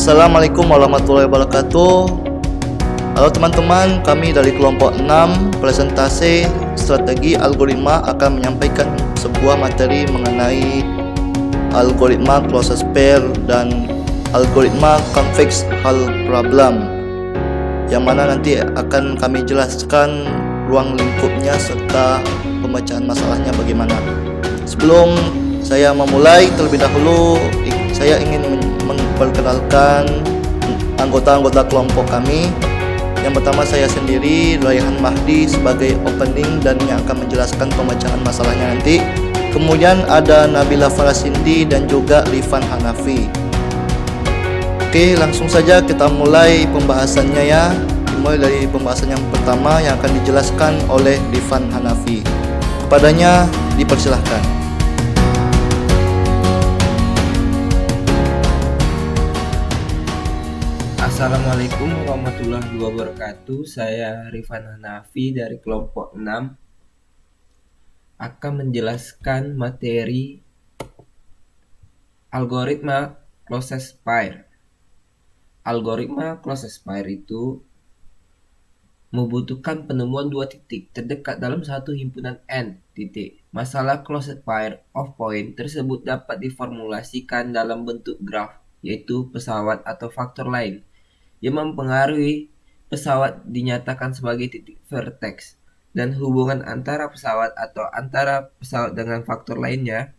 Assalamualaikum warahmatullahi wabarakatuh. Halo teman-teman, kami dari kelompok 6 presentasi strategi algoritma akan menyampaikan sebuah materi mengenai algoritma closest pair dan algoritma convex hull problem, yang mana nanti akan kami jelaskan ruang lingkupnya serta pemecahan masalahnya bagaimana. Sebelum saya memulai, terlebih dahulu saya ingin memperkenalkan anggota-anggota kelompok kami. Yang pertama, saya sendiri, Raihan Mahdi, sebagai opening dan yang akan menjelaskan pemecahan masalahnya nanti. Kemudian ada Nabila Farasindi dan juga Rifan Hanafi. Oke, langsung saja kita mulai pembahasannya ya. Dimulai dari pembahasan yang pertama yang akan dijelaskan oleh Rifan Hanafi. Kepadanya dipersilahkan. Assalamualaikum warahmatullahi wabarakatuh. Saya Rifan Hanafi dari kelompok 6 akan menjelaskan materi algoritma closest pair. Algoritma closest pair itu membutuhkan penemuan dua titik terdekat dalam satu himpunan n titik. Masalah closest pair of point tersebut dapat diformulasikan dalam bentuk graf, yaitu pesawat atau faktor lain yang mempengaruhi pesawat dinyatakan sebagai titik vertex, dan hubungan antara pesawat atau antara pesawat dengan faktor lainnya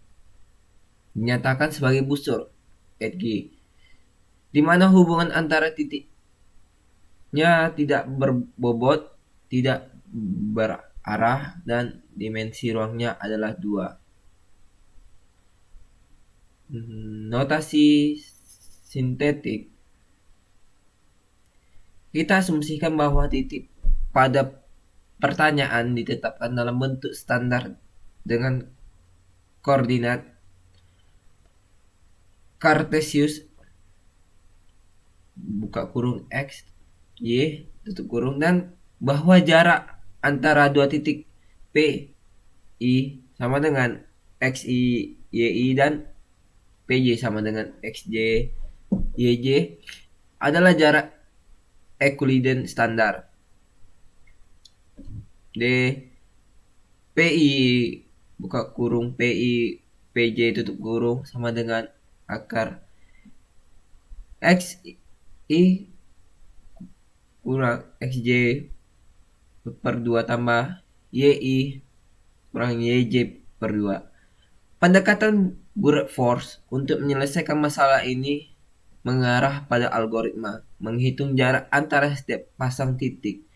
dinyatakan sebagai busur edge, di mana hubungan antara titiknya tidak berbobot, tidak berarah, dan dimensi ruangnya adalah 2. Notasi sintetik. Kita asumsikan bahwa titik pada pertanyaan ditetapkan dalam bentuk standar dengan koordinat Cartesius buka kurung x, y, tutup kurung, dan bahwa jarak antara dua titik P, I sama dengan XI, YI, dan PJ sama dengan XJ, YJ adalah jarak Euclidean standar. D, PI buka kurung PI PJ tutup kurung sama dengan akar XI kurang XJ per 2 tambah YI kurang YJ per 2. Pendekatan brute force untuk menyelesaikan masalah ini mengarah pada algoritma menghitung jarak antara setiap pasang titik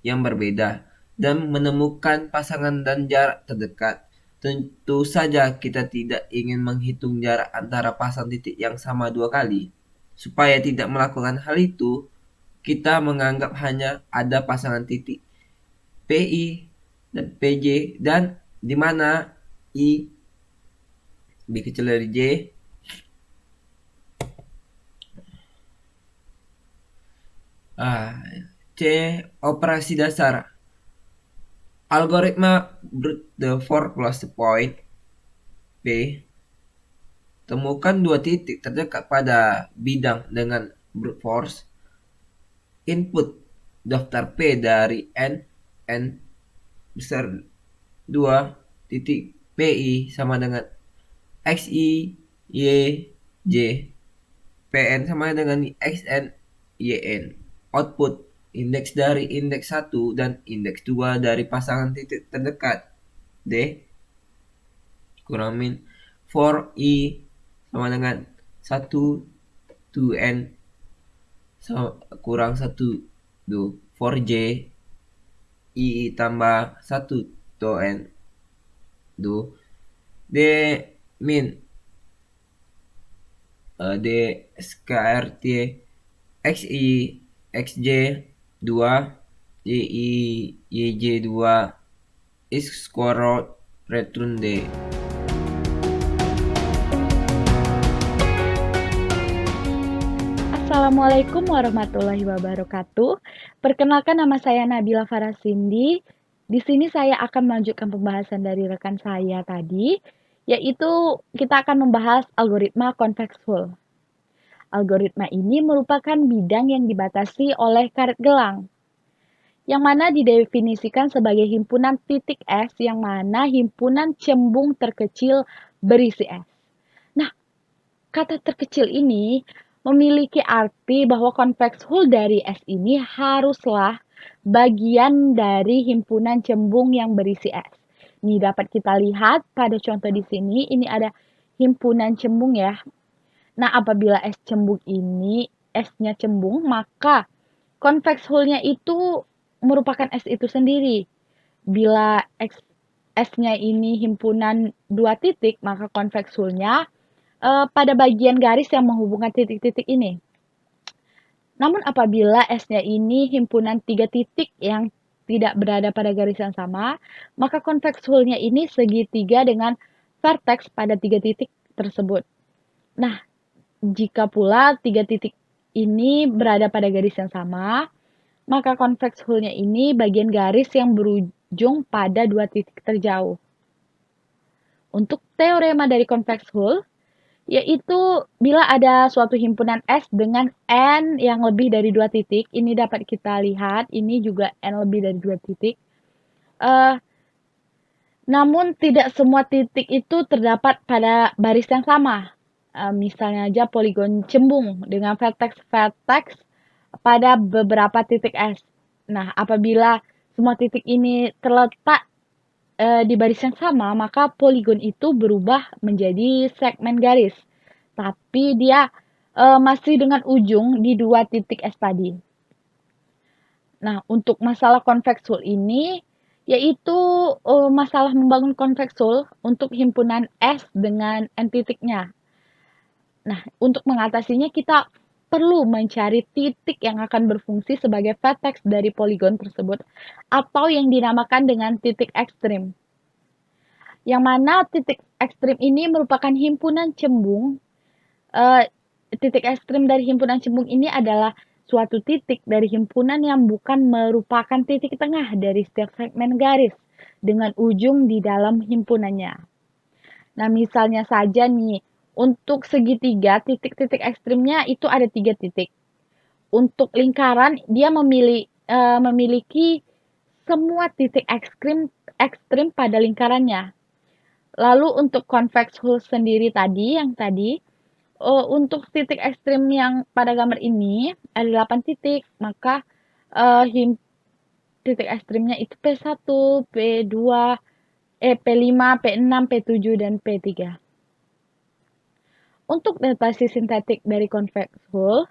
yang berbeda dan menemukan pasangan dan jarak terdekat. Tentu saja kita tidak ingin menghitung jarak antara pasang titik yang sama 2 kali. Supaya tidak melakukan hal itu, kita menganggap hanya ada pasangan titik PI dan PJ, dan di mana I lebih kecil dari J. C. Operasi dasar. Algoritma brute force closest point. B. Temukan dua titik terdekat pada bidang dengan brute force. Input daftar P dari N besar 2 titik PI sama dengan XI, Y, J. PN sama dengan XN, YN. Output indeks dari indeks 1 dan indeks 2 dari pasangan titik terdekat. D kurang min 4I sama dengan 1 2N kurang 1 4J I tambah 1 2N D min D SKRT XI XJ 2 YI YJ 2 is square root return D. Assalamualaikum warahmatullahi wabarakatuh. Perkenalkan, nama saya Nabila Farasindi. Di sini saya akan melanjutkan pembahasan dari rekan saya tadi, yaitu kita akan membahas algoritma convex hull. Algoritma ini merupakan bidang yang dibatasi oleh karet gelang, yang mana didefinisikan sebagai himpunan titik S yang mana himpunan cembung terkecil berisi S. Nah, kata terkecil ini memiliki arti bahwa convex hull dari S ini haruslah bagian dari himpunan cembung yang berisi S. Ini dapat kita lihat pada contoh di sini, ini ada himpunan cembung ya. Nah, apabila S cembung ini, S-nya cembung, maka convex hull-nya itu merupakan S itu sendiri. Bila S-nya ini himpunan dua titik, maka convex hull-nya pada bagian garis yang menghubungkan titik-titik ini. Namun apabila S-nya ini himpunan tiga titik yang tidak berada pada garis yang sama, maka convex hull-nya ini segitiga dengan vertex pada tiga titik tersebut. Nah, jika pula tiga titik ini berada pada garis yang sama, maka convex hull-nya ini bagian garis yang berujung pada dua titik terjauh. Untuk teorema dari convex hull, yaitu bila ada suatu himpunan S dengan N yang lebih dari dua titik, ini dapat kita lihat, ini juga N lebih dari dua titik. Namun tidak semua titik itu terdapat pada baris yang sama. Misalnya aja poligon cembung dengan vertex-vertex pada beberapa titik S. Nah, apabila semua titik ini terletak di baris yang sama, maka poligon itu berubah menjadi segmen garis. Tapi dia masih dengan ujung di dua titik S tadi. Nah, untuk masalah convex hull ini, yaitu masalah membangun convex hull untuk himpunan S dengan N titiknya. Nah, untuk mengatasinya kita perlu mencari titik yang akan berfungsi sebagai vertex dari poligon tersebut atau yang dinamakan dengan titik ekstrim. Yang mana titik ekstrim ini merupakan himpunan cembung. Titik ekstrim dari himpunan cembung ini adalah suatu titik dari himpunan yang bukan merupakan titik tengah dari setiap segmen garis dengan ujung di dalam himpunannya. Nah, misalnya saja nih, untuk segitiga, titik-titik ekstrimnya itu ada 3 titik. Untuk lingkaran, dia memiliki semua titik ekstrim pada lingkarannya. Lalu untuk convex hull sendiri tadi, untuk titik ekstrim yang pada gambar ini ada 8 titik, maka titik ekstrimnya itu P1, P2, P5, P6, P7, dan P3. Untuk notasi sintetik dari convex hull,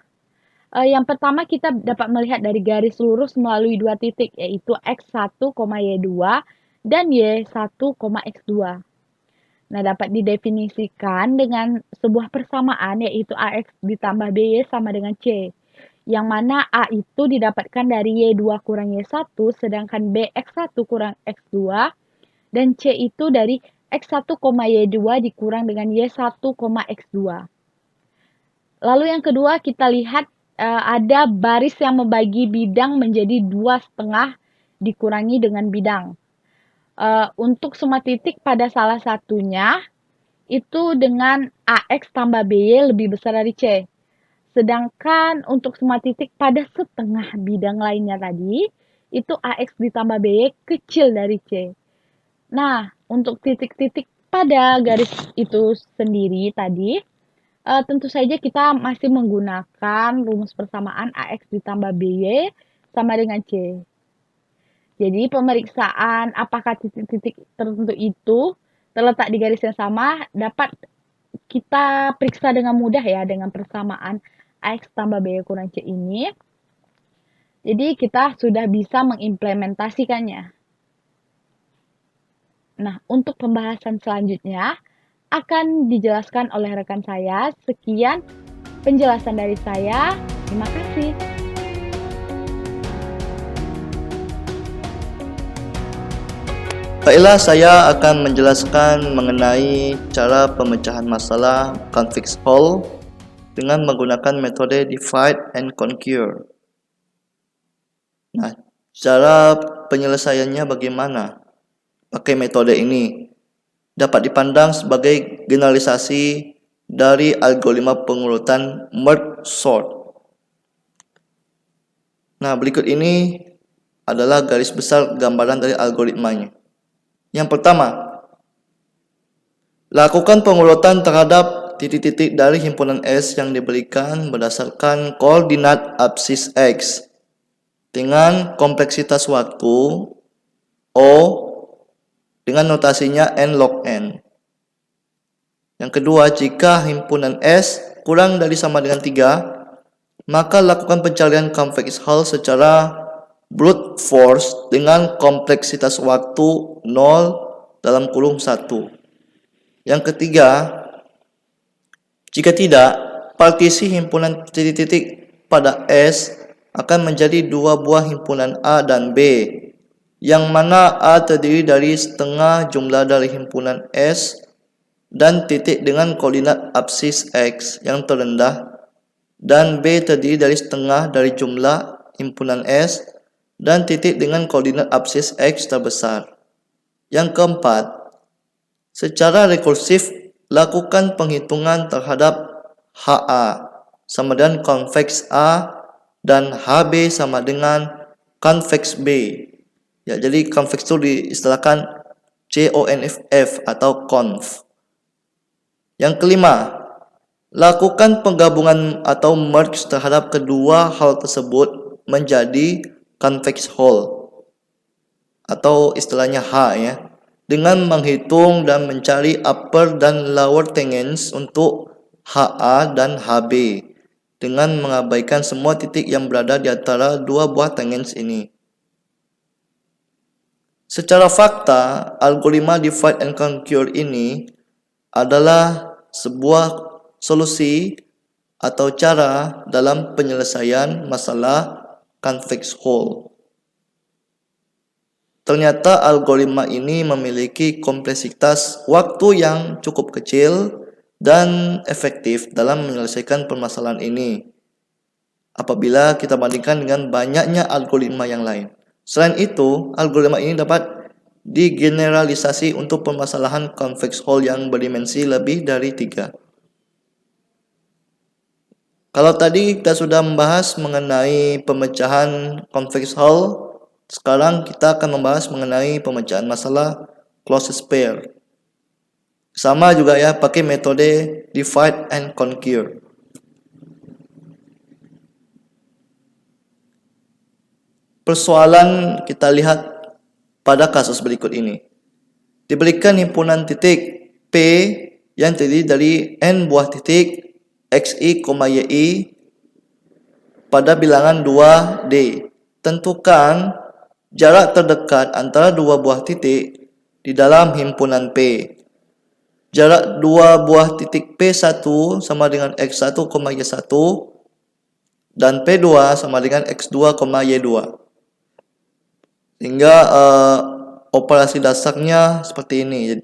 yang pertama kita dapat melihat dari garis lurus melalui dua titik, yaitu X1, Y2 dan Y1, X2. Nah, dapat didefinisikan dengan sebuah persamaan, yaitu AX ditambah BY sama dengan C. Yang mana A itu didapatkan dari Y2 kurang Y1, sedangkan BX1 kurang X2, dan C itu dari X1, Y2 dikurang dengan Y1, X2. Lalu yang kedua kita lihat ada baris yang membagi bidang menjadi 2,5 dikurangi dengan bidang. Untuk semua titik pada salah satunya itu dengan AX tambah BY lebih besar dari C. Sedangkan untuk semua titik pada setengah bidang lainnya tadi, itu AX ditambah BY kecil dari C. Nah, untuk titik-titik pada garis itu sendiri tadi, tentu saja kita masih menggunakan rumus persamaan AX ditambah BY sama dengan C. Jadi pemeriksaan apakah titik-titik tertentu itu terletak di garis yang sama dapat kita periksa dengan mudah ya dengan persamaan AX tambah BY kurang C ini. Jadi kita sudah bisa mengimplementasikannya. Nah, untuk pembahasan selanjutnya akan dijelaskan oleh rekan saya. Sekian penjelasan dari saya. Terima kasih. Baiklah, saya akan menjelaskan mengenai cara pemecahan masalah convex hull dengan menggunakan metode divide and conquer. Nah, cara penyelesaiannya bagaimana? Pakai metode ini dapat dipandang sebagai generalisasi dari algoritma pengurutan merge sort. Nah, berikut ini adalah garis besar gambaran dari algoritmanya. Yang pertama, lakukan pengurutan terhadap titik-titik dari himpunan S yang diberikan berdasarkan koordinat absis X dengan kompleksitas waktu O dengan notasinya n log n. Yang kedua, jika himpunan S kurang dari sama dengan 3, maka lakukan pencarian convex hull secara brute force dengan kompleksitas waktu 0(1). Yang ketiga, jika tidak, partisi himpunan titik-titik pada S akan menjadi dua buah himpunan A dan B, yang mana A terdiri dari setengah jumlah dari himpunan S dan titik dengan koordinat absis X yang terendah, dan B terdiri dari setengah dari jumlah himpunan S dan titik dengan koordinat absis X terbesar. Yang keempat, secara rekursif lakukan penghitungan terhadap HA sama dengan konveks A dan HB sama dengan konveks B. Ya, jadi konveks itu diistilahkan CONF atau conv. Yang kelima, lakukan penggabungan atau merge terhadap kedua hal tersebut menjadi convex whole atau istilahnya H ya, dengan menghitung dan mencari upper dan lower tangents untuk HA dan HB dengan mengabaikan semua titik yang berada di antara dua buah tangents ini. Secara fakta, algoritma divide and conquer ini adalah sebuah solusi atau cara dalam penyelesaian masalah convex whole. Ternyata algoritma ini memiliki kompleksitas waktu yang cukup kecil dan efektif dalam menyelesaikan permasalahan ini apabila kita bandingkan dengan banyaknya algoritma yang lain. Selain itu, algoritma ini dapat digeneralisasi untuk permasalahan convex whole yang berdimensi lebih dari 3. Kalau tadi kita sudah membahas mengenai pemecahan convex hull, sekarang kita akan membahas mengenai pemecahan masalah closest pair. Sama juga ya, pakai metode divide and conquer. Persoalan kita lihat pada kasus berikut ini. Diberikan himpunan titik P yang terdiri dari n buah titik xi, yi pada bilangan 2D. Tentukan jarak terdekat antara dua buah titik di dalam himpunan P. Jarak dua buah titik P1 sama dengan x1, y1 dan P2 sama dengan x2, y2. Sehingga operasi dasarnya seperti ini.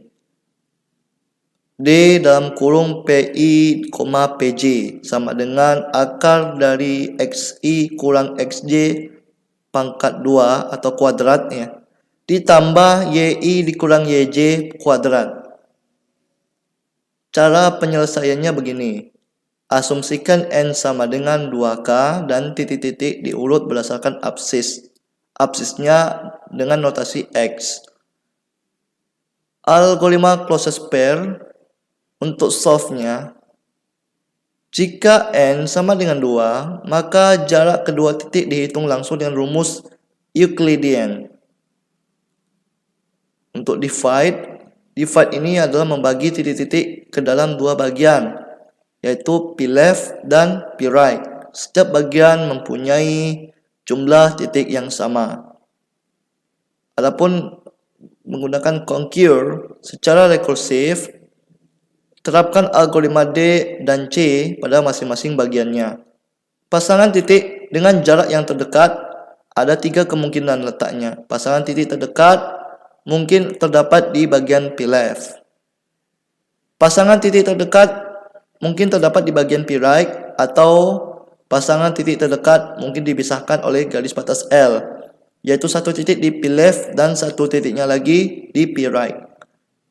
D dalam kurung PI, PJ sama dengan akar dari XI kurang XJ pangkat 2 atau kuadratnya ditambah YI dikurang YJ kuadrat. Cara penyelesaiannya begini. Asumsikan N sama dengan 2K dan titik-titik diurut berdasarkan absis. Absisnya dengan notasi X. Algoritma closest pair untuk solve-nya, jika N sama dengan 2, maka jarak kedua titik dihitung langsung dengan rumus Euclidean. Untuk divide ini adalah membagi titik-titik ke dalam dua bagian, yaitu P left dan P right. Setiap bagian mempunyai jumlah titik yang sama. Adapun menggunakan conquer secara rekursif, terapkan algoritma D dan C pada masing-masing bagiannya. Pasangan titik dengan jarak yang terdekat ada 3 kemungkinan letaknya. Pasangan titik terdekat mungkin terdapat di bagian P left. Pasangan titik terdekat mungkin terdapat di bagian P right, atau pasangan titik terdekat mungkin dipisahkan oleh garis batas L, yaitu satu titik di P left dan satu titiknya lagi di P right.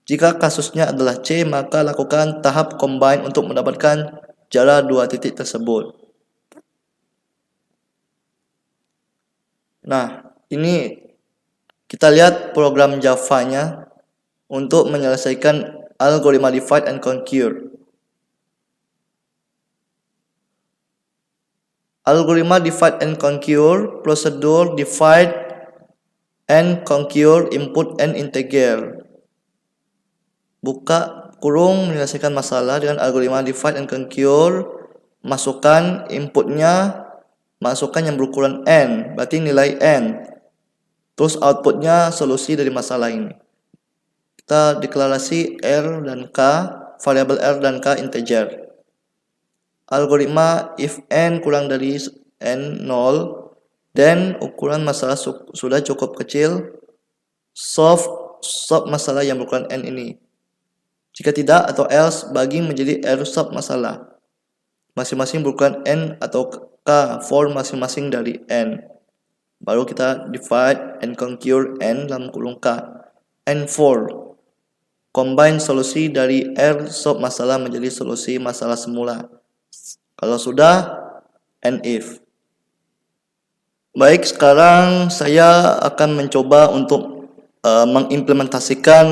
Jika kasusnya adalah C, maka lakukan tahap combine untuk mendapatkan jala dua titik tersebut. Nah, ini kita lihat program Java-nya untuk menyelesaikan algoritma divide and conquer. Algoritma divide and conquer, prosedur divide and conquer input and integer. Buka kurung menyelesaikan masalah dengan algoritma divide and conquer, masukkan inputnya, masukkan yang berukuran n, berarti nilai n. Terus outputnya solusi dari masalah ini. Kita deklarasi R dan K, variabel R dan K integer. Algoritma if n kurang dari n 0, then ukuran masalah sudah cukup kecil, solve masalah yang berukuran n ini. Jika tidak atau else, bagi menjadi R sub masalah. Masing-masing berukuran n atau k for masing-masing dari n. Baru kita divide and conquer n dalam kurung k. N4. Combine solusi dari R sub masalah menjadi solusi masalah semula. Kalau sudah, and if. Baik, sekarang saya akan mencoba untuk mengimplementasikan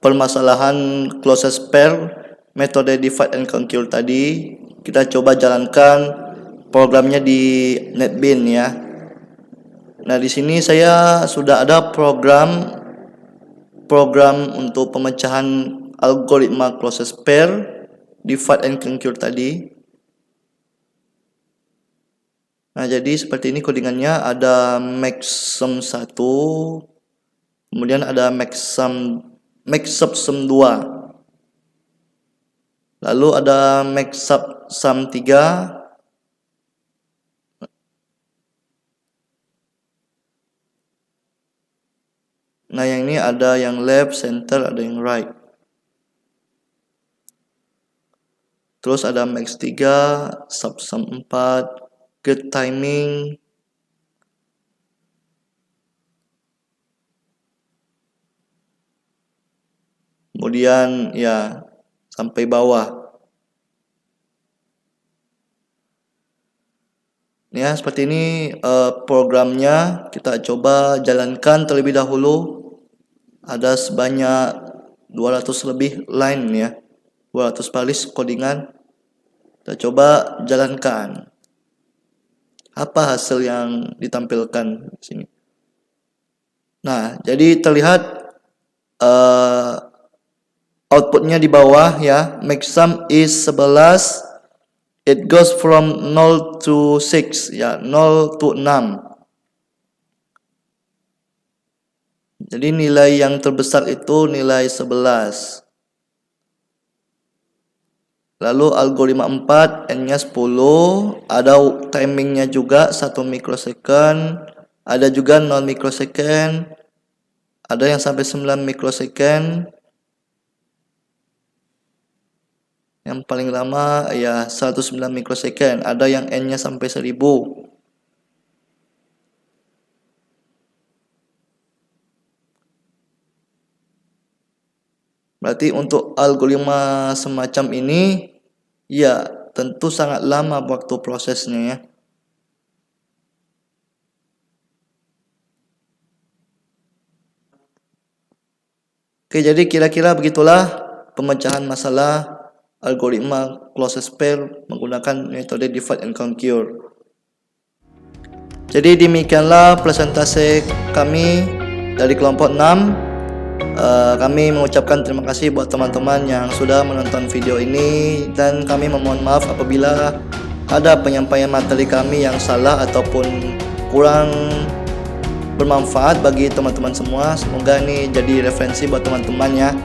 permasalahan closest pair metode divide and conquer tadi. Kita coba jalankan programnya di NetBeans ya. Nah, di sini saya sudah ada program untuk pemecahan algoritma closest pair divide and conquer tadi. Nah, jadi seperti ini codingannya, ada maxsum 1, kemudian ada maxsubsum 2. Lalu ada maxsubsum 3. Nah, yang ini ada yang left, center, ada yang right. Terus ada max 3, subsum 4, get timing. Kemudian ya sampai bawah. Ya, seperti ini programnya. Kita coba jalankan terlebih dahulu. Ada sebanyak 200 lebih line ya. 200 baris codingan. Kita coba jalankan. Apa hasil yang ditampilkan di sini? Nah, jadi terlihat outputnya di bawah ya. Maxsum is 11. It goes from 0 to 6 ya, 0 to 6. Jadi nilai yang terbesar itu nilai 11. Lalu algoritma 4, n-nya 10, ada timingnya juga 1 mikrosecond, ada juga 0 mikrosecond, ada yang sampai 9 mikrosecond. Yang paling lama ya 109 mikrosecond, ada yang n-nya sampai 1000. Berarti untuk algoritma semacam ini ya tentu sangat lama waktu prosesnya ya. Oke, jadi kira-kira begitulah pemecahan masalah algoritma closest pair menggunakan metode divide and conquer. Jadi demikianlah presentasi kami dari kelompok 6. Kami mengucapkan terima kasih buat teman-teman yang sudah menonton video ini, dan kami memohon maaf apabila ada penyampaian materi kami yang salah ataupun kurang bermanfaat bagi teman-teman semua. Semoga ini jadi referensi buat teman-teman ya.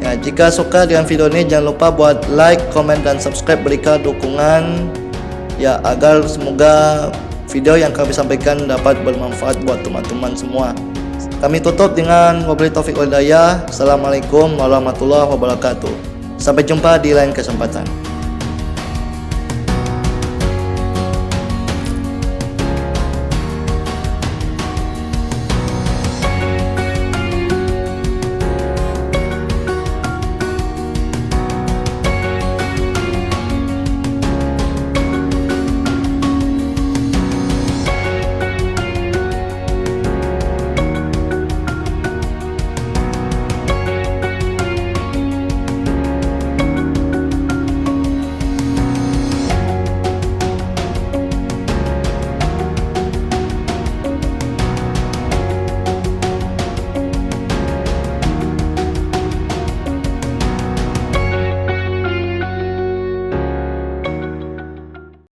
Ya, jika suka dengan video ini jangan lupa buat like, comment, dan subscribe, berikan dukungan ya agar semoga video yang kami sampaikan dapat bermanfaat buat teman-teman semua. Kami tutup dengan wabillahi taufik wal hidayah. Assalamualaikum warahmatullahi wabarakatuh. Sampai jumpa di lain kesempatan.